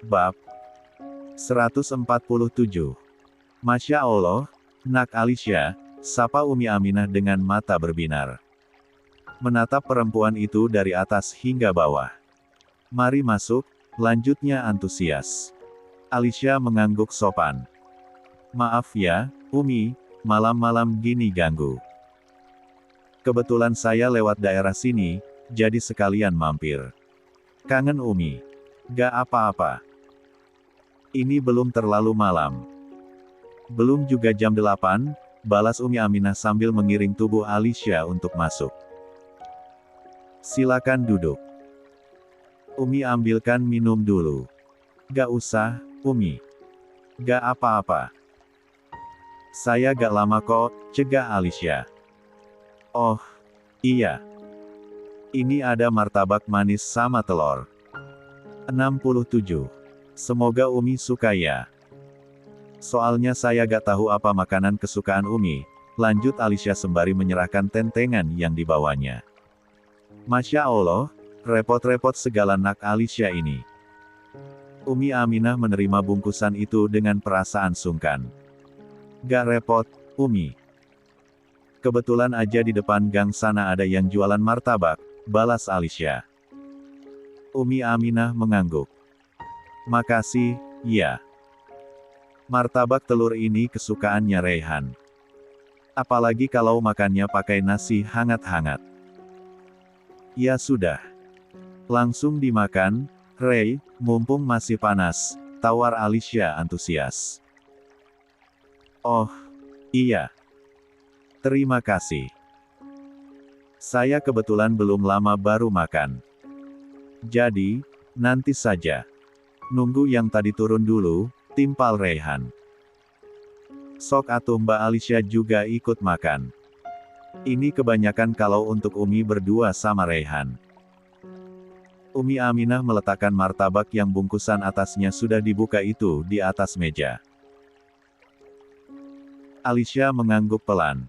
Bab 147. Masya Allah, Nak Alisya, sapa Umi Aminah dengan mata berbinar. Menatap perempuan itu dari atas hingga bawah. Mari masuk, lanjutnya antusias. Alisya mengangguk sopan. Maaf ya, Umi, malam-malam gini ganggu. Kebetulan saya lewat daerah sini, jadi sekalian mampir. Kangen Umi. Gak apa-apa. Ini belum terlalu malam. Belum juga jam 8, balas Umi Aminah sambil mengiring tubuh Alisya untuk masuk. Silakan duduk. Umi ambilkan minum dulu. Gak usah, Umi. Gak apa-apa. Saya gak lama kok, cegah Alisya. Oh, iya. Ini ada martabak manis sama telur. 67. Semoga Umi suka ya. Soalnya saya gak tahu apa makanan kesukaan Umi, lanjut Alisya sembari menyerahkan tentengan yang dibawanya. Masya Allah, repot-repot segala Nak Alisya ini. Umi Aminah menerima bungkusan itu dengan perasaan sungkan. Gak repot, Umi. Kebetulan aja di depan gang sana ada yang jualan martabak, balas Alisya. Umi Aminah mengangguk. Makasih, ya. Martabak telur ini kesukaannya Reyhan. Apalagi kalau makannya pakai nasi hangat-hangat. Ya sudah. Langsung dimakan, Rey, mumpung masih panas, tawar Alisya antusias. Oh, iya. Terima kasih. Saya kebetulan belum lama baru makan. Jadi, nanti saja. Nunggu yang tadi turun dulu, timpal Reyhan. Sok atuh Mbak Alisya juga ikut makan. Ini kebanyakan kalau untuk Umi berdua sama Reyhan. Umi Aminah meletakkan martabak yang bungkusan atasnya sudah dibuka itu di atas meja. Alisya mengangguk pelan.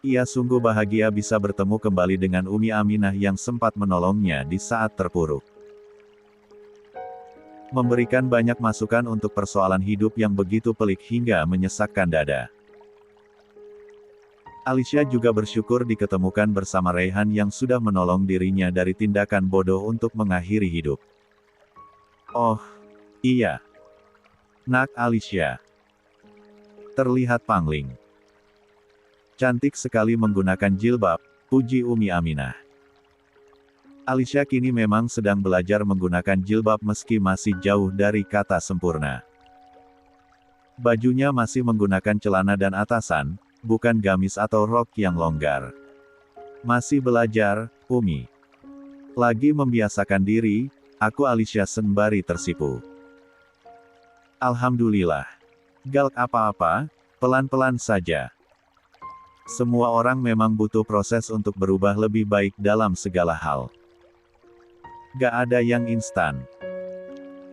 Ia sungguh bahagia bisa bertemu kembali dengan Umi Aminah yang sempat menolongnya di saat terpuruk. Memberikan banyak masukan untuk persoalan hidup yang begitu pelik hingga menyesakkan dada. Alisya juga bersyukur diketemukan bersama Reyhan yang sudah menolong dirinya dari tindakan bodoh untuk mengakhiri hidup. Oh, iya. Nak Alisya. Terlihat pangling. Cantik sekali menggunakan jilbab, puji Umi Aminah. Alisya kini memang sedang belajar menggunakan jilbab meski masih jauh dari kata sempurna. Bajunya masih menggunakan celana dan atasan, bukan gamis atau rok yang longgar. Masih belajar, Umi. Lagi membiasakan diri, aku Alisya sembari tersipu. Alhamdulillah. Galak apa-apa, pelan-pelan saja. Semua orang memang butuh proses untuk berubah lebih baik dalam segala hal. Gak ada yang instan.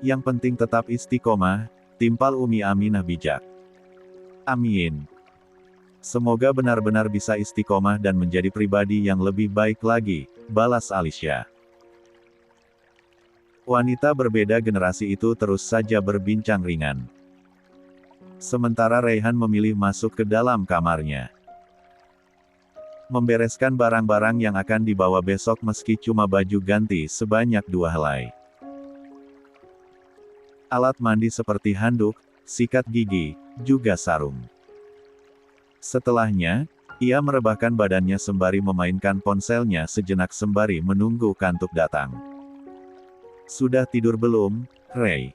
Yang penting tetap istiqomah, timpal Umi Aminah bijak. Amin. Semoga benar-benar bisa istiqomah dan menjadi pribadi yang lebih baik lagi, balas Alisya. Wanita berbeda generasi itu terus saja berbincang ringan. Sementara Reyhan memilih masuk ke dalam kamarnya. Membereskan barang-barang yang akan dibawa besok meski cuma baju ganti sebanyak 2 helai. Alat mandi seperti handuk, sikat gigi, juga sarung. Setelahnya, ia merebahkan badannya sembari memainkan ponselnya sejenak sembari menunggu kantuk datang. Sudah tidur belum, Rey?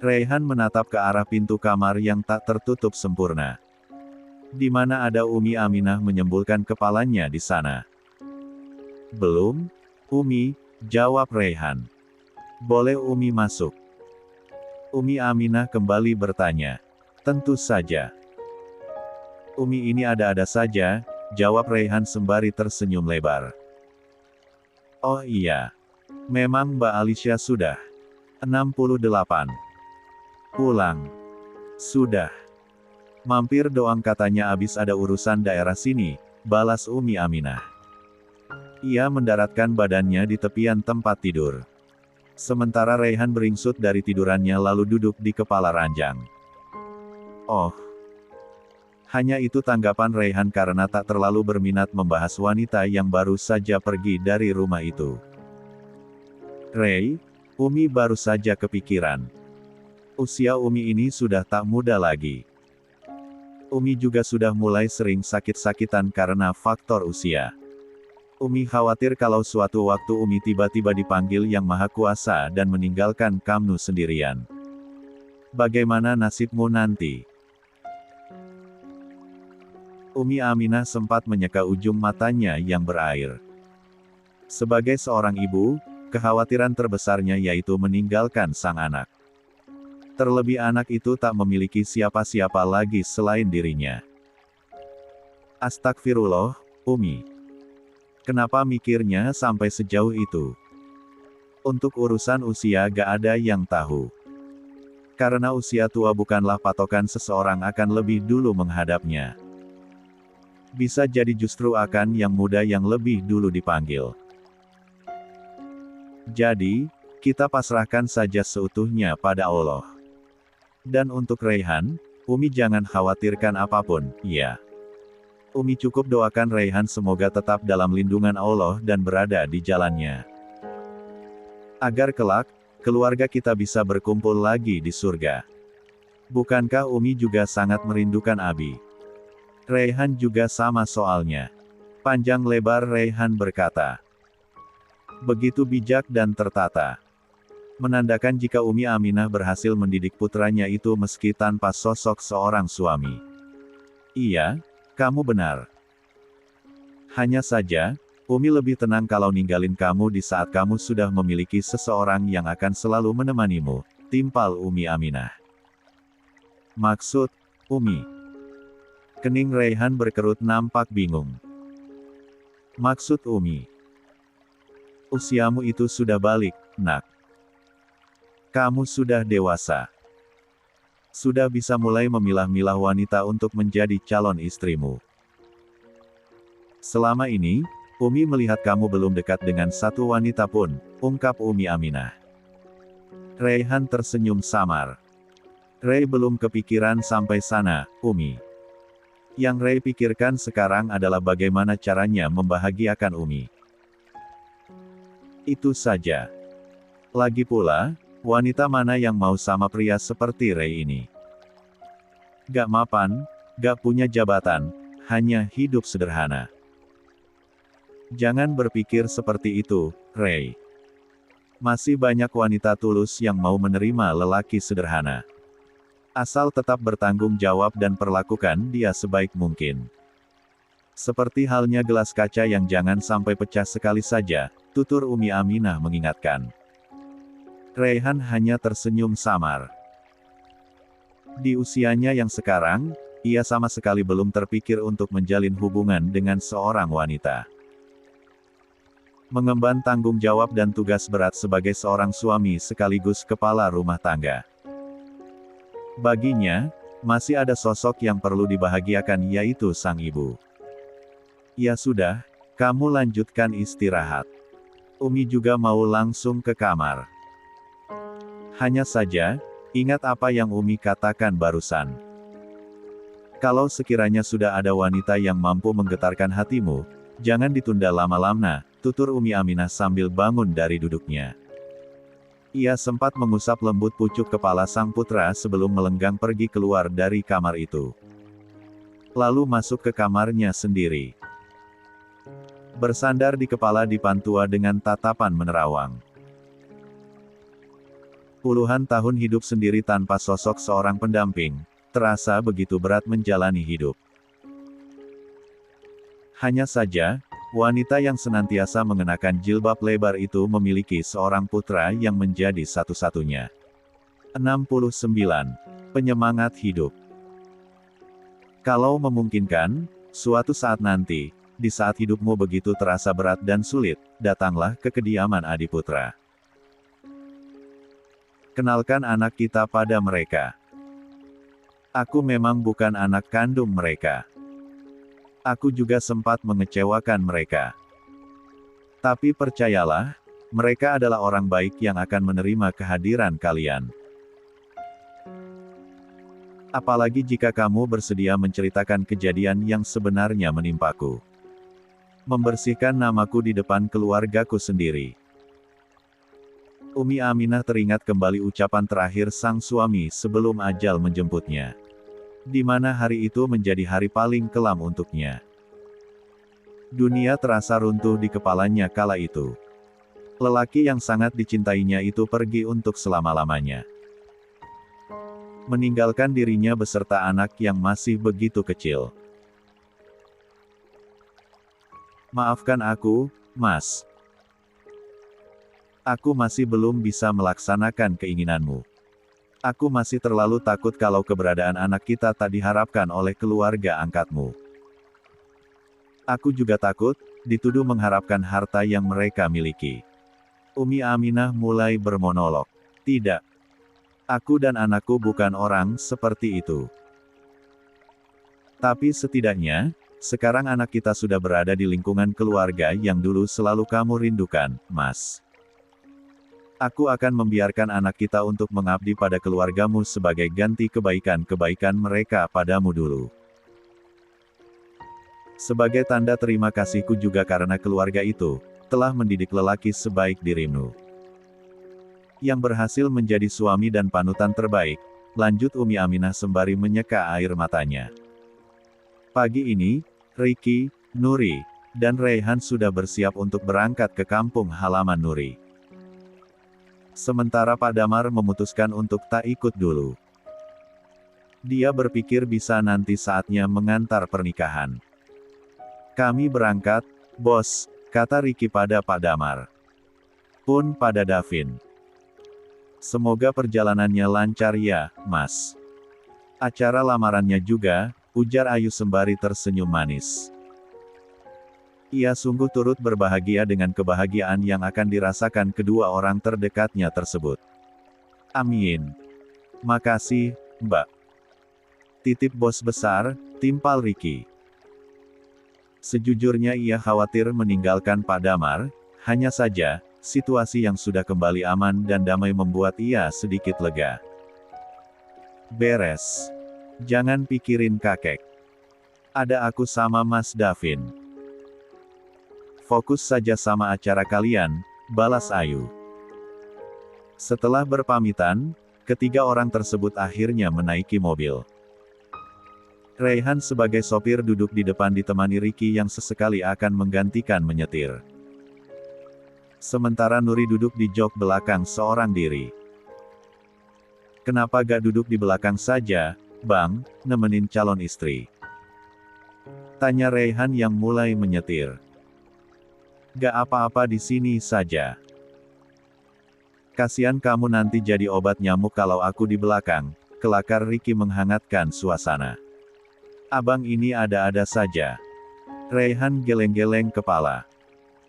Reyhan menatap ke arah pintu kamar yang tak tertutup sempurna. Di mana ada Umi Aminah menyembulkan kepalanya di sana. Belum, Umi, jawab Reyhan. Boleh Umi masuk? Umi Aminah kembali bertanya. Tentu saja. Umi ini ada-ada saja, jawab Reyhan sembari tersenyum lebar. Oh iya. Memang Mbak Alisya sudah. 68. Pulang. Sudah. Mampir doang katanya abis ada urusan daerah sini, balas Umi Aminah. Ia mendaratkan badannya di tepian tempat tidur. Sementara Raihan beringsut dari tidurannya lalu duduk di kepala ranjang. Oh. Hanya itu tanggapan Raihan karena tak terlalu berminat membahas wanita yang baru saja pergi dari rumah itu. Ray, Umi baru saja kepikiran. Usia Umi ini sudah tak muda lagi. Umi juga sudah mulai sering sakit-sakitan karena faktor usia. Umi khawatir kalau suatu waktu Umi tiba-tiba dipanggil Yang Maha Kuasa dan meninggalkan kamu sendirian. Bagaimana nasibmu nanti? Umi Aminah sempat menyeka ujung matanya yang berair. Sebagai seorang ibu, kekhawatiran terbesarnya yaitu meninggalkan sang anak. Terlebih anak itu tak memiliki siapa-siapa lagi selain dirinya. Astagfirullah, Umi. Kenapa mikirnya sampai sejauh itu? Untuk urusan usia gak ada yang tahu. Karena usia tua bukanlah patokan seseorang akan lebih dulu menghadapnya. Bisa jadi justru akan yang muda yang lebih dulu dipanggil. Jadi, kita pasrahkan saja seutuhnya pada Allah. Dan untuk Raihan, Umi jangan khawatirkan apapun, ya. Umi cukup doakan Raihan semoga tetap dalam lindungan Allah dan berada di jalannya. Agar kelak, keluarga kita bisa berkumpul lagi di surga. Bukankah Umi juga sangat merindukan Abi? Raihan juga sama soalnya. Panjang lebar Raihan berkata. Begitu bijak dan tertata. Menandakan jika Umi Aminah berhasil mendidik putranya itu meski tanpa sosok seorang suami. Iya, kamu benar. Hanya saja, Umi lebih tenang kalau ninggalin kamu di saat kamu sudah memiliki seseorang yang akan selalu menemanimu, timpal Umi Aminah. Maksud, Umi. Kening Raihan berkerut nampak bingung. Maksud Umi. Usiamu itu sudah balik, nak. Kamu sudah dewasa. Sudah bisa mulai memilah-milah wanita untuk menjadi calon istrimu. Selama ini, Umi melihat kamu belum dekat dengan satu wanita pun, ungkap Umi Aminah. Raihan tersenyum samar. Ray belum kepikiran sampai sana, Umi. Yang Ray pikirkan sekarang adalah bagaimana caranya membahagiakan Umi. Itu saja. Lagi pula, wanita mana yang mau sama pria seperti Ray ini? Gak mapan, gak punya jabatan, hanya hidup sederhana. Jangan berpikir seperti itu, Ray. Masih banyak wanita tulus yang mau menerima lelaki sederhana. Asal tetap bertanggung jawab dan perlakukan dia sebaik mungkin. Seperti halnya gelas kaca yang jangan sampai pecah sekali saja, tutur Umi Aminah mengingatkan. Raihan hanya tersenyum samar. Di usianya yang sekarang, ia sama sekali belum terpikir untuk menjalin hubungan dengan seorang wanita. Mengemban tanggung jawab dan tugas berat sebagai seorang suami sekaligus kepala rumah tangga. Baginya, masih ada sosok yang perlu dibahagiakan yaitu sang ibu. Ya sudah, kamu lanjutkan istirahat. Umi juga mau langsung ke kamar. Hanya saja, ingat apa yang Umi katakan barusan. Kalau sekiranya sudah ada wanita yang mampu menggetarkan hatimu, jangan ditunda lama-lama, tutur Umi Aminah sambil bangun dari duduknya. Ia sempat mengusap lembut pucuk kepala sang putra sebelum melenggang pergi keluar dari kamar itu. Lalu masuk ke kamarnya sendiri. Bersandar di kepala dipan tua dengan tatapan menerawang. Puluhan tahun hidup sendiri tanpa sosok seorang pendamping, terasa begitu berat menjalani hidup. Hanya saja, wanita yang senantiasa mengenakan jilbab lebar itu memiliki seorang putra yang menjadi satu-satunya. 69. Penyemangat hidup. Kalau memungkinkan, suatu saat nanti, di saat hidupmu begitu terasa berat dan sulit, datanglah ke kediaman Adiputra. Kenalkan anak kita pada mereka. Aku memang bukan anak kandung mereka. Aku juga sempat mengecewakan mereka. Tapi percayalah, Mereka adalah orang baik yang akan menerima kehadiran kalian. Apalagi jika kamu bersedia menceritakan kejadian yang sebenarnya menimpaku. Membersihkan namaku di depan keluargaku sendiri. Umi Aminah teringat kembali ucapan terakhir sang suami sebelum ajal menjemputnya. Di mana hari itu menjadi hari paling kelam untuknya. Dunia terasa runtuh di kepalanya kala itu. Lelaki yang sangat dicintainya itu pergi untuk selama-lamanya. Meninggalkan dirinya beserta anak yang masih begitu kecil. Maafkan aku, Mas. Aku masih belum bisa melaksanakan keinginanmu. Aku masih terlalu takut kalau keberadaan anak kita tak diharapkan oleh keluarga angkatmu. Aku juga takut dituduh mengharapkan harta yang mereka miliki. Umi Aminah mulai bermonolog. Tidak. Aku dan anakku bukan orang seperti itu. Tapi setidaknya, sekarang anak kita sudah berada di lingkungan keluarga yang dulu selalu kamu rindukan, Mas. Aku akan membiarkan anak kita untuk mengabdi pada keluargamu sebagai ganti kebaikan-kebaikan mereka padamu dulu. Sebagai tanda terima kasihku juga karena keluarga itu telah mendidik lelaki sebaik dirimu. Yang berhasil menjadi suami dan panutan terbaik, lanjut Umi Aminah sembari menyeka air matanya. Pagi ini, Ricky, Nuri, dan Raihan sudah bersiap untuk berangkat ke kampung halaman Nuri. Sementara Pak Damar memutuskan untuk tak ikut dulu. Dia berpikir bisa nanti saatnya mengantar pernikahan. Kami berangkat, bos, kata Ricky pada Pak Damar. Pun pada Davin. Semoga perjalanannya lancar ya, Mas. Acara lamarannya juga, ujar Ayu sembari tersenyum manis. Ia sungguh turut berbahagia dengan kebahagiaan yang akan dirasakan kedua orang terdekatnya tersebut. Amin. Makasih, Mbak. Titip bos besar, timpal Ricky. Sejujurnya ia khawatir meninggalkan Pak Damar, hanya saja, situasi yang sudah kembali aman dan damai membuat ia sedikit lega. Beres. Jangan pikirin kakek. Ada aku sama Mas Davin. Fokus saja sama acara kalian, balas Ayu. Setelah berpamitan, ketiga orang tersebut akhirnya menaiki mobil. Raihan sebagai sopir duduk di depan ditemani Ricky yang sesekali akan menggantikan menyetir. Sementara Nuri duduk di jok belakang seorang diri. Kenapa gak duduk di belakang saja, Bang, nemenin calon istri? Tanya Raihan yang mulai menyetir. Gak apa-apa di sini saja. Kasian kamu nanti jadi obat nyamuk kalau aku di belakang, kelakar Ricky menghangatkan suasana. Abang ini ada-ada saja. Raihan geleng-geleng kepala.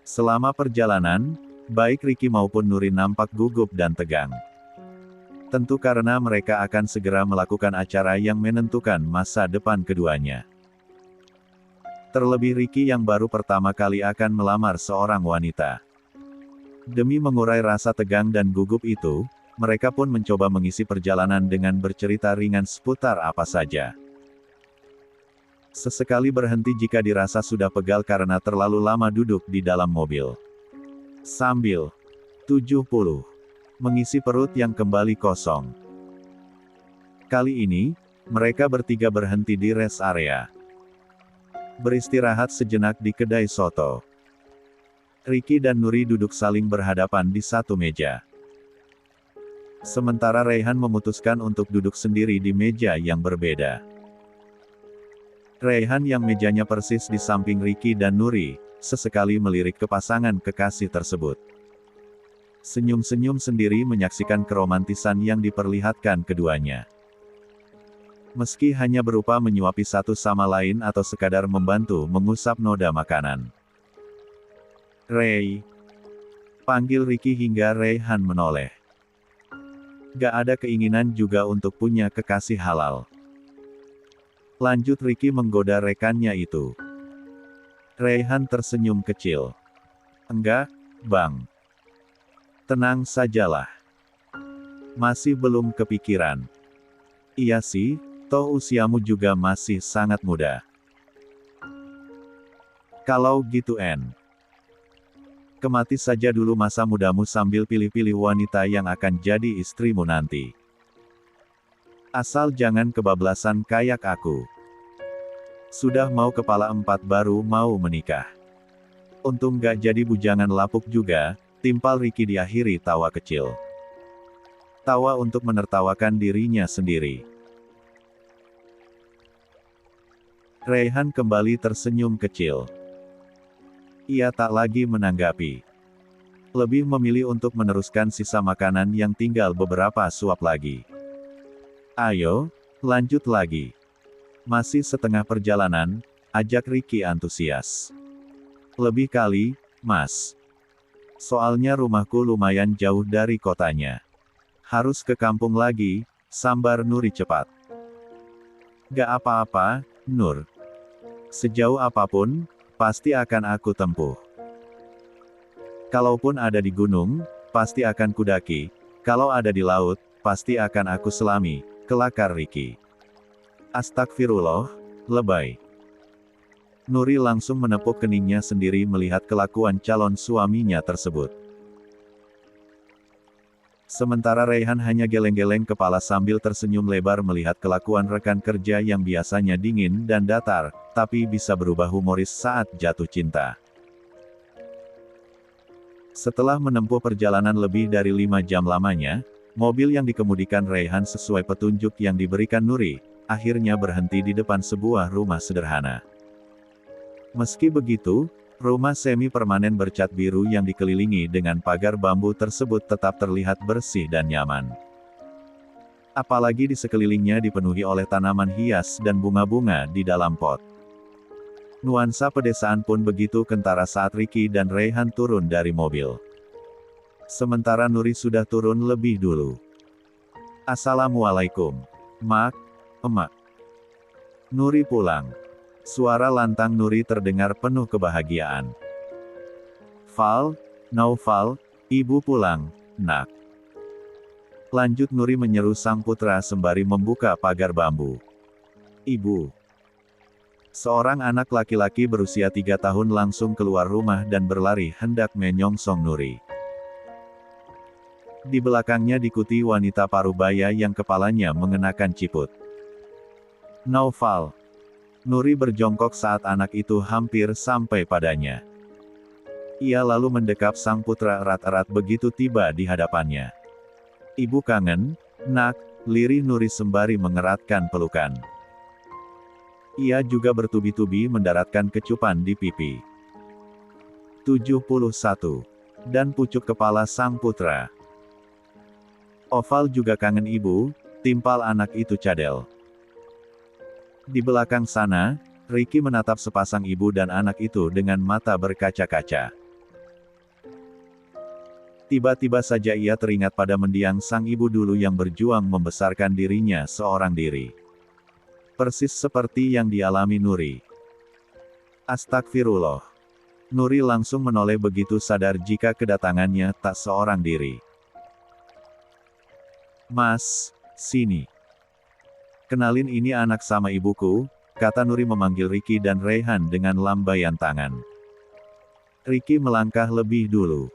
Selama perjalanan, baik Ricky maupun Nuri nampak gugup dan tegang. Tentu karena mereka akan segera melakukan acara yang menentukan masa depan keduanya. Terlebih Ricky yang baru pertama kali akan melamar seorang wanita. Demi mengurai rasa tegang dan gugup itu, mereka pun mencoba mengisi perjalanan dengan bercerita ringan seputar apa saja. Sesekali berhenti jika dirasa sudah pegal karena terlalu lama duduk di dalam mobil. Sambil 70 mengisi perut yang kembali kosong. Kali ini, mereka bertiga berhenti di rest area. Beristirahat sejenak di kedai soto. Ricky dan Nuri duduk saling berhadapan di satu meja. Sementara Raihan memutuskan untuk duduk sendiri di meja yang berbeda. Raihan yang mejanya persis di samping Ricky dan Nuri, sesekali melirik ke pasangan kekasih tersebut. Senyum-senyum sendiri menyaksikan keromantisan yang diperlihatkan keduanya. Meski hanya berupa menyuapi satu sama lain atau sekadar membantu mengusap noda makanan. Ray. Panggil Ricky hingga Raihan menoleh. Gak ada keinginan juga untuk punya kekasih halal. Lanjut Ricky menggoda rekannya itu. Raihan tersenyum kecil. Enggak, Bang. Tenang sajalah. Masih belum kepikiran. Iya sih, toh usiamu juga masih sangat muda. Kalau gitu kemati saja dulu masa mudamu sambil pilih-pilih wanita yang akan jadi istrimu nanti. Asal jangan kebablasan kayak aku. Sudah mau kepala 4 baru mau menikah. Untung gak jadi bujangan lapuk juga, timpal Ricky diakhiri tawa kecil. Tawa untuk menertawakan dirinya sendiri. Raihan kembali tersenyum kecil. Ia tak lagi menanggapi. Lebih memilih untuk meneruskan sisa makanan yang tinggal beberapa suap lagi. Ayo, lanjut lagi. Masih setengah perjalanan, ajak Ricky antusias. Lebih kali, Mas. Soalnya rumahku lumayan jauh dari kotanya. Harus ke kampung lagi, sambar Nuri cepat. Gak apa-apa, Nur. Sejauh apapun, pasti akan aku tempuh. Kalaupun ada di gunung, pasti akan kudaki. Kalau ada di laut, pasti akan aku selami, kelakar Ricky. Astagfirullah, lebay. Nuri langsung menepuk keningnya sendiri melihat kelakuan calon suaminya tersebut. Sementara Raihan hanya geleng-geleng kepala sambil tersenyum lebar melihat kelakuan rekan kerja yang biasanya dingin dan datar, tapi bisa berubah humoris saat jatuh cinta. Setelah menempuh perjalanan lebih dari 5 jam lamanya, mobil yang dikemudikan Raihan sesuai petunjuk yang diberikan Nuri, akhirnya berhenti di depan sebuah rumah sederhana. Meski begitu, rumah semi-permanen bercat biru yang dikelilingi dengan pagar bambu tersebut tetap terlihat bersih dan nyaman. Apalagi di sekelilingnya dipenuhi oleh tanaman hias dan bunga-bunga di dalam pot. Nuansa pedesaan pun begitu kentara saat Ricky dan Raihan turun dari mobil. Sementara Nuri sudah turun lebih dulu. Assalamualaikum. Mak, Emak. Nuri pulang. Suara lantang Nuri terdengar penuh kebahagiaan. Val, Naufal, ibu pulang, nak. Lanjut Nuri menyeru sang putra sembari membuka pagar bambu. Ibu. Seorang anak laki-laki berusia 3 tahun langsung keluar rumah dan berlari hendak menyongsong Nuri. Di belakangnya diikuti wanita parubaya yang kepalanya mengenakan ciput. Naufal. Nuri berjongkok saat anak itu hampir sampai padanya. Ia lalu mendekap sang putra erat-erat begitu tiba di hadapannya. Ibu kangen, nak, lirih Nuri sembari mengeratkan pelukan. Ia juga bertubi-tubi mendaratkan kecupan di pipi. 71. Dan pucuk kepala sang putra. Oval juga kangen ibu, timpal anak itu cadel. Di belakang sana, Ricky menatap sepasang ibu dan anak itu dengan mata berkaca-kaca. Tiba-tiba saja ia teringat pada mendiang sang ibu dulu yang berjuang membesarkan dirinya seorang diri. Persis seperti yang dialami Nuri. Astagfirullah. Nuri langsung menoleh begitu sadar jika kedatangannya tak seorang diri. Mas, sini. Kenalin ini anak sama ibuku, kata Nuri memanggil Ricky dan Raihan dengan lambaian tangan. Ricky melangkah lebih dulu.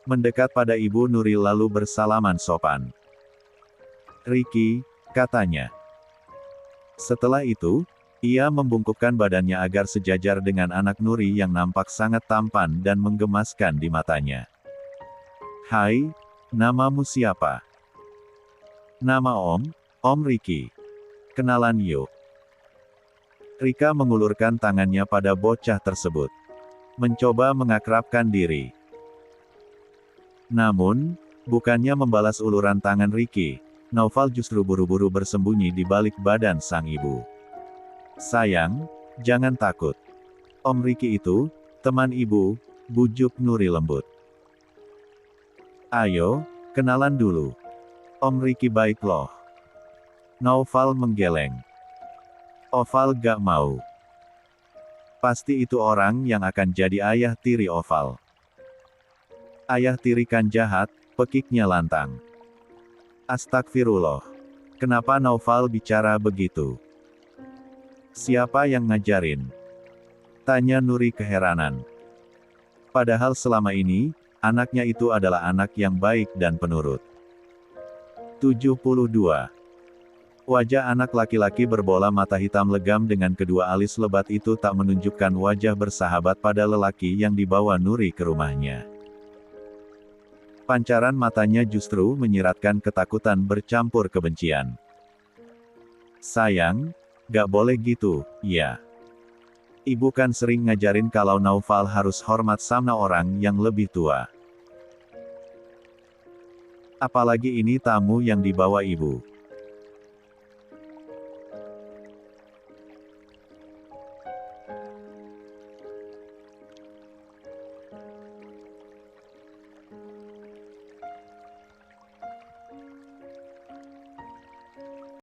Mendekat pada ibu Nuri lalu bersalaman sopan. Ricky, katanya. Setelah itu, ia membungkukkan badannya agar sejajar dengan anak Nuri yang nampak sangat tampan dan menggemaskan di matanya. Hai, namamu siapa? Nama Om Ricky. Kenalan yuk. Rika mengulurkan tangannya pada bocah tersebut. Mencoba mengakrabkan diri. Namun, bukannya membalas uluran tangan Ricky, Naufal justru buru-buru bersembunyi di balik badan sang ibu. Sayang, jangan takut. Om Ricky itu, teman ibu, bujuk Nuri lembut. Ayo, kenalan dulu. Om Ricky baik loh. Naufal menggeleng. Oval gak mau. Pasti itu orang yang akan jadi ayah tiri Oval. Ayah tiri kan jahat, Pekiknya lantang. Astagfirullah. Kenapa Naufal bicara begitu? Siapa yang ngajarin? Tanya Nuri keheranan. Padahal selama ini, anaknya itu adalah anak yang baik dan penurut. 72. Wajah anak laki-laki berbola mata hitam legam dengan kedua alis lebat itu tak menunjukkan wajah bersahabat pada lelaki yang dibawa Nuri ke rumahnya. Pancaran matanya justru menyiratkan ketakutan bercampur kebencian. Sayang, gak boleh gitu, ya. Ibu kan sering ngajarin kalau Naufal harus hormat sama orang yang lebih tua. Apalagi ini tamu yang dibawa ibu.